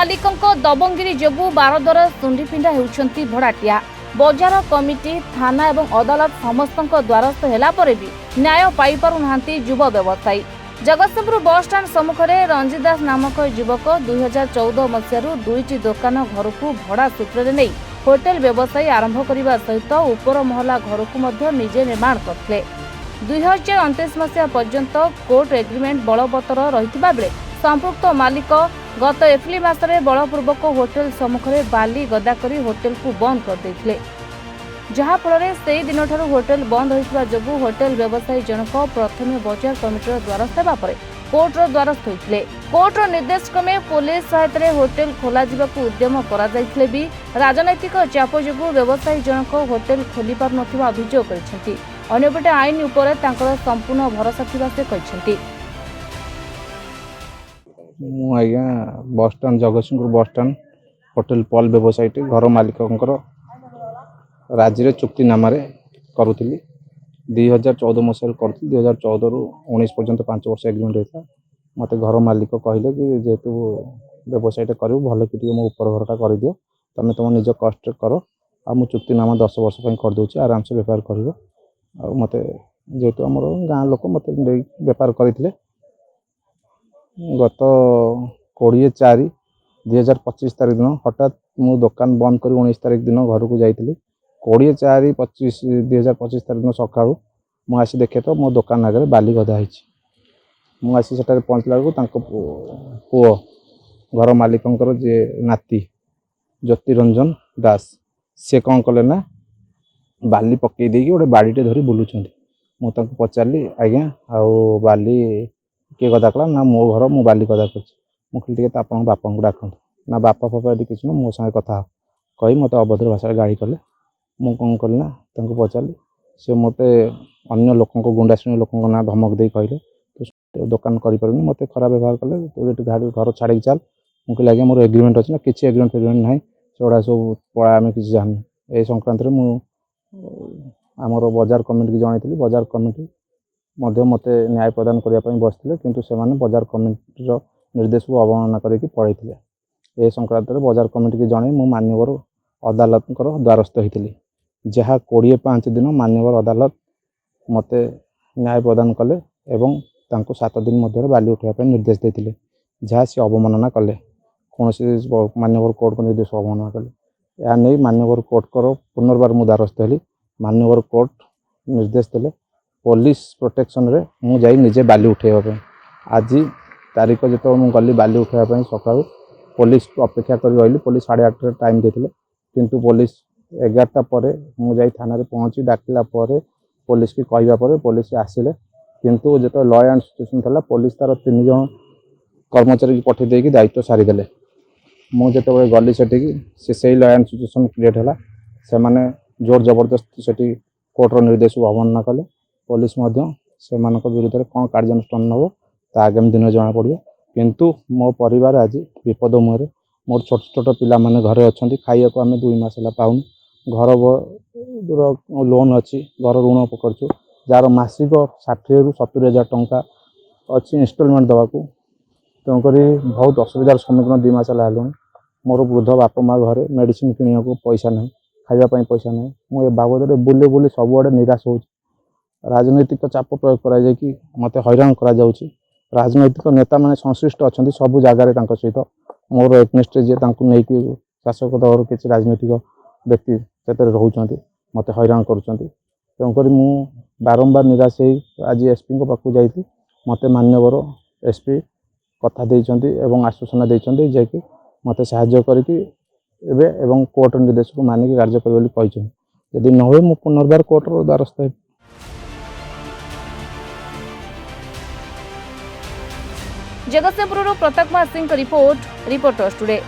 मालिकों दबंगिरी जोगु बारदर सुंडीपिंडा होउछंती भड़ाटिया। बजार कमिटी थाना एवं अदालत समस्त द्वारस्थ होला परे भी न्याय पाई पारु नाहांती युवा व्यवसायी। जगतसिंहपुर बस स्टाण्ड सम्मुखें रंजित दास नामक युवक 2014 मसीह दुईटी दुकान घर को भड़ा सूत्र नहीं होटेल व्यवसायी आरंभ करने सहित उपर महला घर को निजे निर्माण करते। 2029 मसीहा पर्यंत कोर्ट एग्रीमेंट बलवत्तर रहिथिबा बेले संपुक्त मालिक गत एप्रिल मासरे बलपूर्वक होटेल सम्मुखें बाली गदा करी होटेल को बंद कर देथिले। जहा फल से दिन ठारू होटेल बंद होइथिबा जोगु होटेल व्यवसायी जनक प्रथमे बजार कमिटर द्वारस्थ हेबा परे कोर्टर द्वारस्थ होइथिले। कोर्टर निर्देश क्रमे पुलिस सहायता होटेल खोला जिबाकू उद्यम करा जाइथिले भी राजनैतिक चाप जोगु व्यवसायी जनक होटेल खोली पार नथिबा अभियोग करिसेंती। अन्यपटे आईन उपरे तांकर संपूर्ण भरोसा थिबा से कहिसेंती। आज्ञा बस स्टाण्ड जगतसिंहपुर बस स्टाण्ड होटेल पल व्यवसायी घर मालिक राज्य चुक्तिनामा करुली 2014 मसीह कर 2014 रु 19 पर्यंत 5 वर्ष एग्रीमेंट होता। मत घर मालिक कहले कि जेहेतु व्यवसाय कर भल कि मो ऊपर घरटा कर दियो तुम तुम निज कष्ट कर आ मु चुक्तिनामा 10 वर्ष करदे आराम से बेपार कर मत जेहेतु आम गाँ लोक मत बेपार करते गत 20/4/2025 तारीख दिन हठात मु दुकान बंद कर 19 तारीख दिन घर को जाइली। 20/4/2025 तारीख दिन सका मुझे देखे तो मो दुकान आगे बाली गदा मुझे सेठारे पहुँचला बेलू पुओ घर मालिकंर जे नाती ज्योतिरंजन दास से कौन कले ना बाली पकई देकी गोटे बाड़ीटे धरी बुलूँ। मुझे पचारि आज्ञा आउ बाली किए गदा कला ना मो घर मु बाली गदा कर आप बापा को डाक ना बापा फापा यदि किसी मो सागे कथा कही मत अभद्र भाषा गाड़ी कले मु कौन कल ना पचारि से मत अन्य लोक गुंडा श्रेणी लोक ना धमक दे कहले तो दुकान करें मत खराब व्यवहार कले तो गाड़ी घर छाड़ी चल मुझे आज्ञा मोर एग्रीमेंट अच्छी ना किसी एग्रीमेंट फेग्रीमेंट ना सेगुड़ा सब पड़ा आम किसी जान ए संक्रांत आमर बजार कमिटी की जनई बजार कमिटी मत न्याय प्रदान करने बसते किंतु से बजार कमिटी निर्देश को अवमानना करके पड़े ए संक्रांत बजार कमिटी की जन मु मान्यवर अदालत द्वारस्थ होती जहाँ 20/5 दिन मान्यवर अदालत मत न्याय प्रदान कले एवं 7 दिन मध्य बाली उठाइबा निर्देश देते जहाँ सी अवमानना कले कौन मान्यवर कोर्ट को निर्देश अवमानना कले या नहीं मान्यवर कोर्ट पुनर्बार मु द्वारस्थ हेली। मान्यवर कोर्ट निर्देश देले पुलिस प्रोटेक्शन रे मु जाई निजे बाली उठाइबा आज तारीख जो मुझे गली बाली उठाइबा सका पुलिस को अपेक्षा कर रही पुलिस 8:30 टाइम देते किंतु पुलिस 11टा पर मुझे थाना पहुँची डाकिला पुलिस की कहवा पुलिस आसिले किंतु जो लॉ एंड सिचुएशन था पुलिस तार 3 जन कर्मचारी की पठे देकी दायित्व सारीदे मुझे गली से लॉ एंड सिचुएशन क्रिएट है से मैंने जोर जबरदस्ती से कोर्टर निर्देश को अवमानना कले पुलिस से विरुद्ध में कौन कार्यानुष्ठान नब तो आगामी दिन जना पड़ो किंतु मो परिवार आज विपद मुहर मोर छोट छोट पिला माने घरे अच्छा खाइया को आम 2 मास पाऊन घर लोन अच्छी घर ऋण पकड़चु जार मासिक 60 ରୁ 70 हजार टंका अच्छी इन्स्टॉलमेंट देवाक तेणुक बहुत असुविधार सम्मुखीन 2 मास हेलुँ। मोर वृद्ध बापा माँ घरे मेडिसिन किणा पैसा ना खावाई पैसा ना मुझे बाबद बुले बुले सबुआड़े निराश हो राजनैतिक चाप प्रयोग कर मत हैरान करा राजनैतिक नेता मैंने संश्लिष्ट अच्छा सब जगार सहित मोर एग्नेस्ट जी नहीं शासक दल किसी राजनैतिक व्यक्ति से रोच मत हैरान करुँच मु बारंबार निराश आज एसपी पाक जाइए मत मान्यवर एसपी कथा देइचंती एवं आश्वासन देइचंती जे कि मत साहाय्य करके एवं कोर्ट निर्देश को मानिक कार्य कर यदि न हुए मु पुनर्बार कोर्टर द्वारस्थ है। Jagatsinghpur Pratap Singh reporters today.